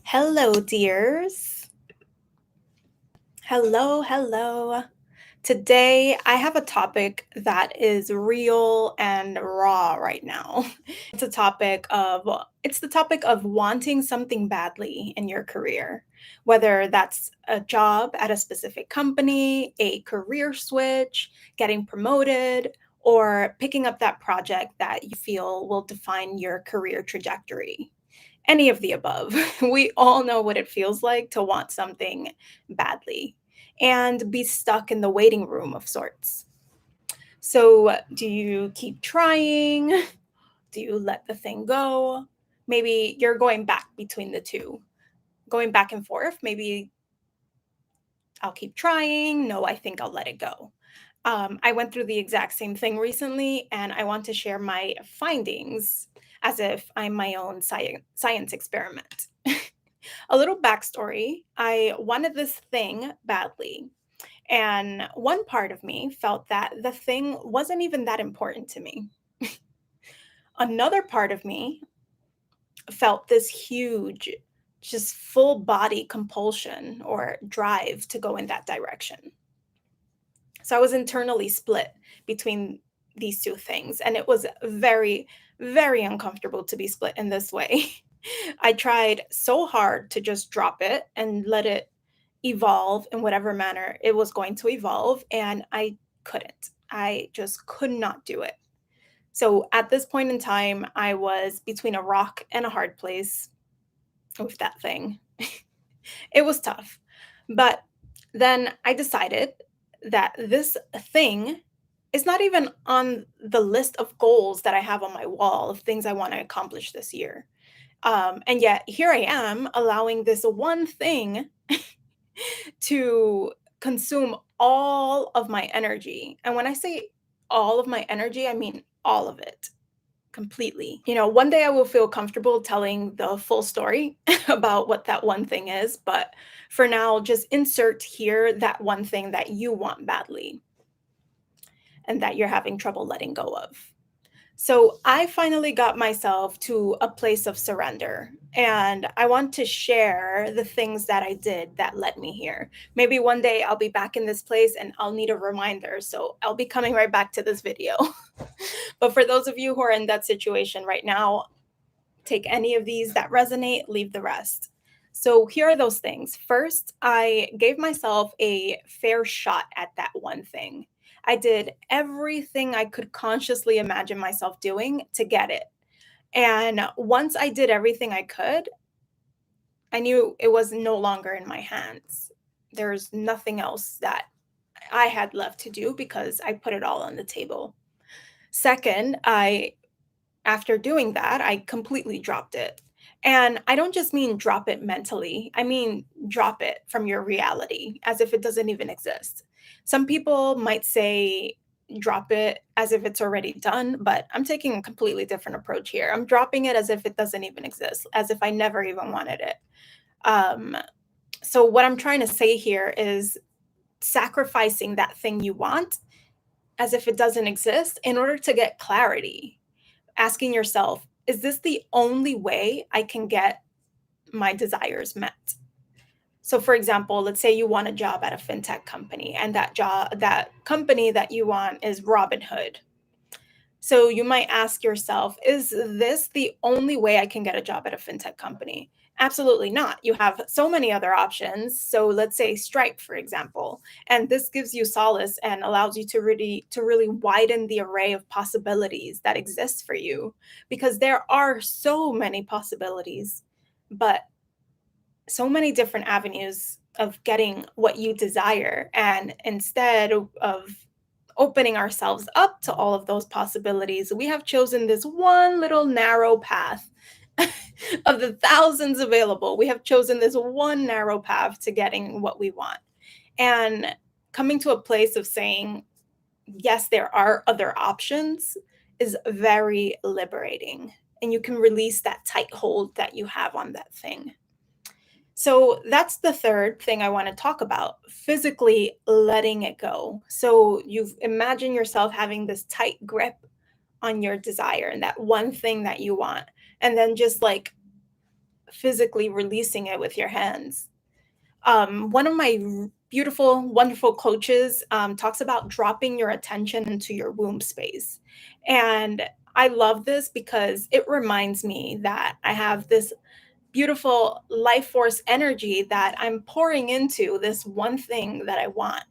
Hello, dears. Hello, hello. Today, I have a topic that is real and raw right now. It's the topic of wanting something badly in your career, whether that's a job at a specific company, a career switch, getting promoted, or picking up that project that you feel will define your career trajectory. Any of the above. We all know what it feels like to want something badly and be stuck in the waiting room of sorts. So, do you keep trying? Do you let the thing go? Maybe you're going back between the two, going back and forth. Maybe I'll keep trying. No, I think I'll let it go. I went through the exact same thing recently, and I want to share my findings as if I'm my own science experiment. A little backstory: I wanted this thing badly, and one part of me felt that the thing wasn't even that important to me. Another part of me felt this huge, just full body compulsion or drive to go in that direction. So I was internally split between these two things, and it was very, very uncomfortable to be split in this way. I tried so hard to just drop it and let it evolve in whatever manner it was going to evolve, and I couldn't. I just could not do it. So at this point in time, I was between a rock and a hard place with that thing. It was tough. But then I decided that this thing is not even on the list of goals that I have on my wall of things I want to accomplish this year. And yet here I am allowing this one thing to consume all of my energy. And when I say all of my energy, I mean all of it completely. One day I will feel comfortable telling the full story about what that one thing is. But for now, just insert here that one thing that you want badly and that you're having trouble letting go of. So I finally got myself to a place of surrender. And I want to share the things that I did that led me here. Maybe one day I'll be back in this place and I'll need a reminder. So I'll be coming right back to this video. But for those of you who are in that situation right now, take any of these that resonate, leave the rest. So here are those things. First, I gave myself a fair shot at that one thing. I did everything I could consciously imagine myself doing to get it. And once I did everything I could, I knew it was no longer in my hands. There's nothing else that I had left to do because I put it all on the table. Second, after doing that, I completely dropped it. And I don't just mean drop it mentally, I mean drop it from your reality as if it doesn't even exist. Some people might say drop it as if it's already done, but I'm taking a completely different approach here. I'm dropping it as if it doesn't even exist, as if I never even wanted it. Um, so, what I'm trying to say here is sacrificing that thing you want as if it doesn't exist in order to get clarity, asking yourself, is this the only way I can get my desires met? So for example, let's say you want a job at a fintech company and that company that you want is Robinhood. So you might ask yourself, is this the only way I can get a job at a fintech company? Absolutely not. You have so many other options. So let's say Stripe, for example, and this gives you solace and allows you to really widen the array of possibilities that exist for you because there are so many possibilities, but so many different avenues of getting what you desire. And instead of opening ourselves up to all of those possibilities, we have chosen this one little narrow path. Of the thousands available, we have chosen this one narrow path to getting what we want. And coming to a place of saying, yes, there are other options is very liberating. And you can release that tight hold that you have on that thing. So that's the third thing I want to talk about, physically letting it go. So you've imagine yourself having this tight grip on your desire and that one thing that you want, and then just like physically releasing it with your hands. One of my beautiful, wonderful coaches talks about dropping your attention into your womb space. And I love this because it reminds me that I have this beautiful life force energy that I'm pouring into this one thing that I want,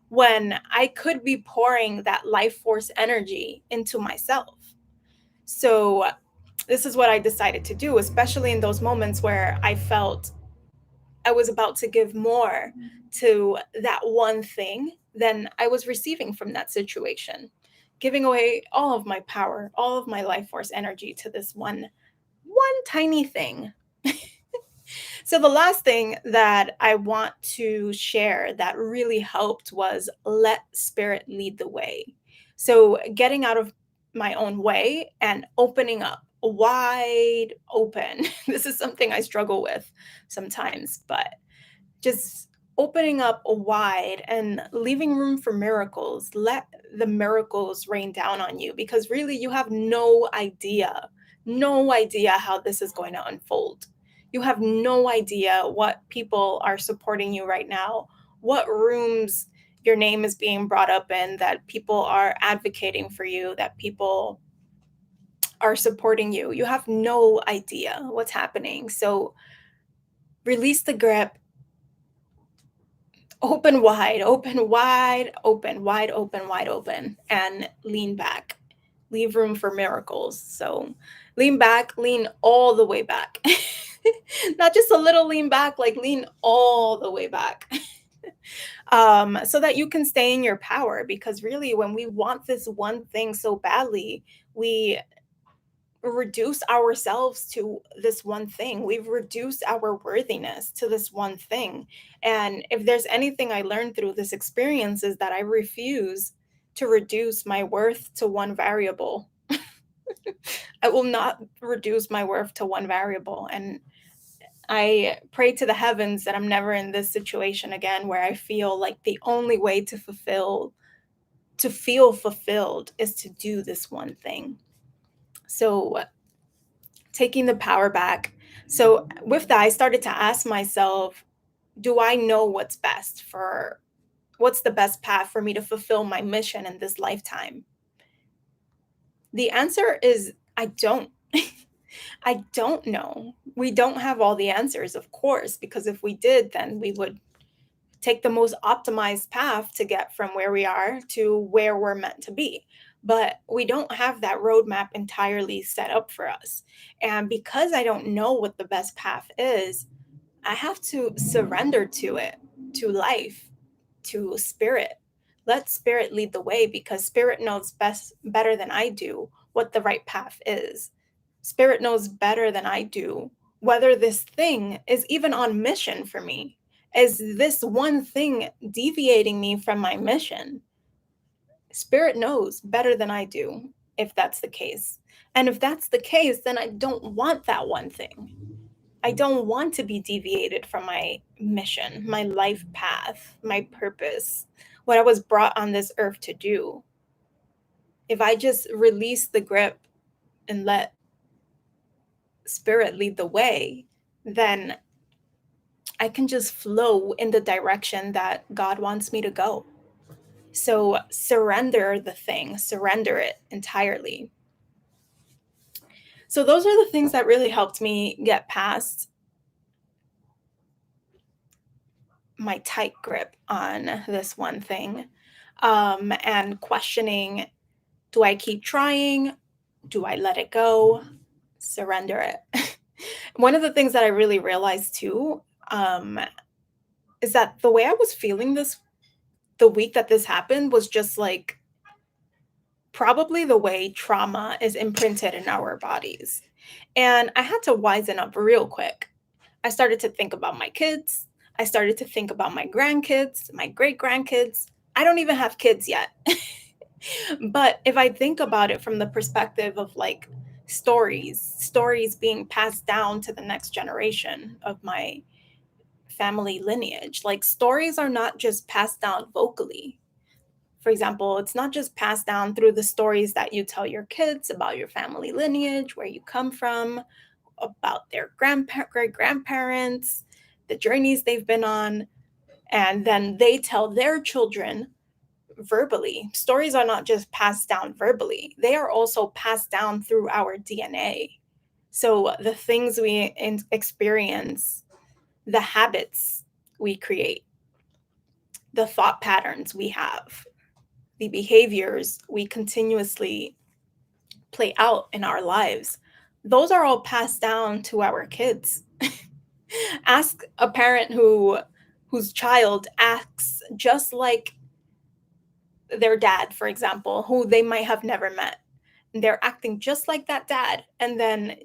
when I could be pouring that life force energy into myself. So, this is what I decided to do, especially in those moments where I felt I was about to give more to that one thing than I was receiving from that situation. Giving away all of my power, all of my life force energy to this one tiny thing. So the last thing that I want to share that really helped was let spirit lead the way. So getting out of my own way and opening up wide open. This is something I struggle with sometimes, but just opening up wide and leaving room for miracles. Let the miracles rain down on you, because really you have no idea how this is going to unfold. You have no idea what people are supporting you right now, what rooms your name is being brought up in, that people are advocating for you, that people are supporting you. You have no idea what's happening. So release the grip, open wide, open wide, open, wide open, wide open, and lean back. Leave room for miracles. So lean back, lean all the way back. Not just a little lean back, like lean all the way back. So that you can stay in your power. Because really, when we want this one thing so badly, we reduce ourselves to this one thing. We've reduced our worthiness to this one thing. And if there's anything I learned through this experience, is that I refuse to reduce my worth to one variable. I will not reduce my worth to one variable. And I pray to the heavens that I'm never in this situation again, where I feel like the only way to feel fulfilled is to do this one thing. So taking the power back. So with that, I started to ask myself, do I know what's the best path for me to fulfill my mission in this lifetime? The answer is I don't. I don't know. We don't have all the answers, of course, because if we did, then we would take the most optimized path to get from where we are to where we're meant to be. But we don't have that roadmap entirely set up for us. And because I don't know what the best path is, I have to surrender to it, to life, to spirit. Let spirit lead the way, because spirit knows better than I do what the right path is. Spirit knows better than I do whether this thing is even on mission for me. Is this one thing deviating me from my mission? Spirit knows better than I do if that's the case. And if that's the case, then I don't want that one thing. I don't want to be deviated from my mission, my life path, my purpose, what I was brought on this earth to do. If I just release the grip and let spirit lead the way, then I can just flow in the direction that God wants me to go. So surrender the thing, surrender it entirely. So those are the things that really helped me get past my tight grip on this one thing, and questioning, do I keep trying? Do I let it go? Surrender it. One of the things that I really realized too, is that the way I was feeling the week that this happened was just like probably the way trauma is imprinted in our bodies. And I had to wisen up real quick. I started to think about my kids. I started to think about my grandkids, my great grandkids. I don't even have kids yet. But if I think about it from the perspective of like stories being passed down to the next generation of my family lineage, like stories are not just passed down vocally. For example, it's not just passed down through the stories that you tell your kids about your family lineage, where you come from, about their great grandparents, the journeys they've been on, and then they tell their children verbally. Stories are not just passed down verbally, they are also passed down through our DNA. So the things we experience, the habits we create, the thought patterns we have, the behaviors we continuously play out in our lives, those are all passed down to our kids. Ask a parent whose child acts just like their dad, for example, who they might have never met. They're acting just like that dad, and then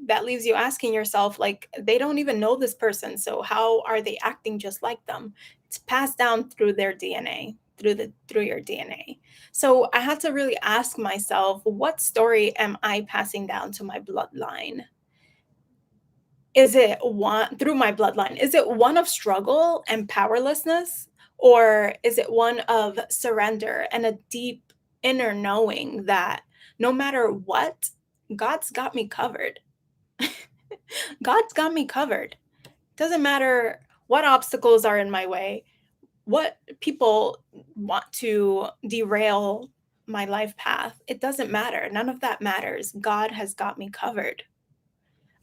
that leaves you asking yourself, like, they don't even know this person, so how are they acting just like them? It's passed down through their DNA, through your DNA. So I had to really ask myself, what story am I passing down to my bloodline? Is it one through my bloodline? Is it one of struggle and powerlessness? Or is it one of surrender and a deep inner knowing that no matter what, God's got me covered? God's got me covered. Doesn't matter what obstacles are in my way, what people want to derail my life path. It doesn't matter. None of that matters. God has got me covered.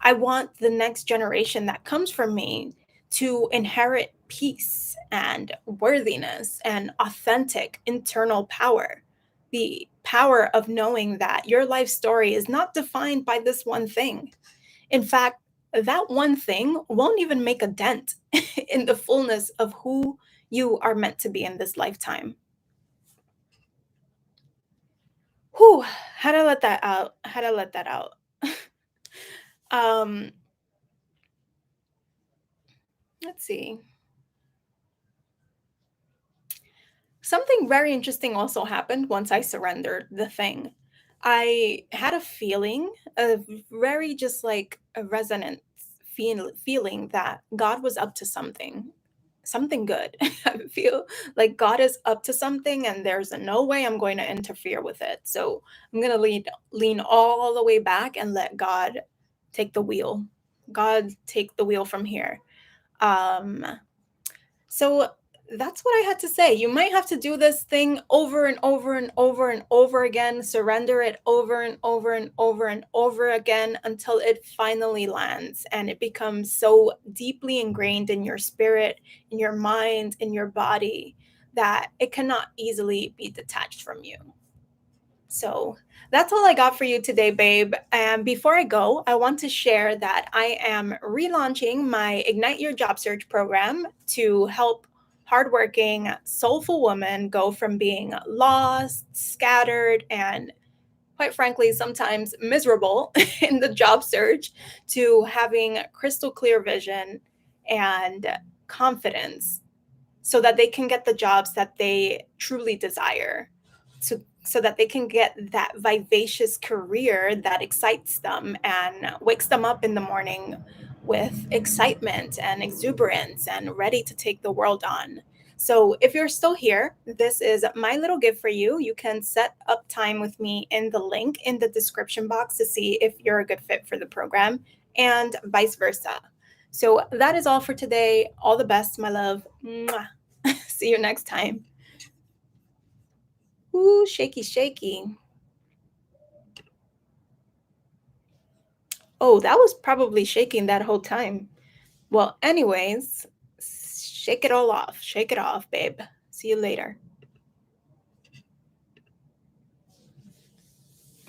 I want the next generation that comes from me to inherit peace and worthiness and authentic internal power. The power of knowing that your life story is not defined by this one thing. In fact, that one thing won't even make a dent in the fullness of who you are meant to be in this lifetime. Whew, how to let that out? How to let that out? um, let's see. Something very interesting also happened once I surrendered the thing. I had a feeling, a very just like a resonant feeling that God was up to something, something good. I feel like God is up to something and there's no way I'm going to interfere with it. So I'm going to lean all the way back and let God take the wheel. God take the wheel from here. Um so that's what I had to say. You might have to do this thing over and over and over and over again, surrender it over and over and over and over again until it finally lands and it becomes so deeply ingrained in your spirit, in your mind, in your body that it cannot easily be detached from you. So that's all I got for you today, babe. And before I go, I want to share that I am relaunching my Ignite Your Job Search program to help hardworking, soulful women go from being lost, scattered, and quite frankly, sometimes miserable in the job search to having crystal clear vision and confidence so that they can get the jobs that they truly desire, so that they can get that vivacious career that excites them and wakes them up in the morning with excitement and exuberance and ready to take the world on. So if you're still here, this is my little gift for you. You can set up time with me in the link in the description box to see if you're a good fit for the program and vice versa. So that is all for today. All the best, my love. Mwah. See you next time. Ooh, shaky, shaky. Oh, that was probably shaking that whole time. Well, anyways, shake it all off. Shake it off, babe. See you later.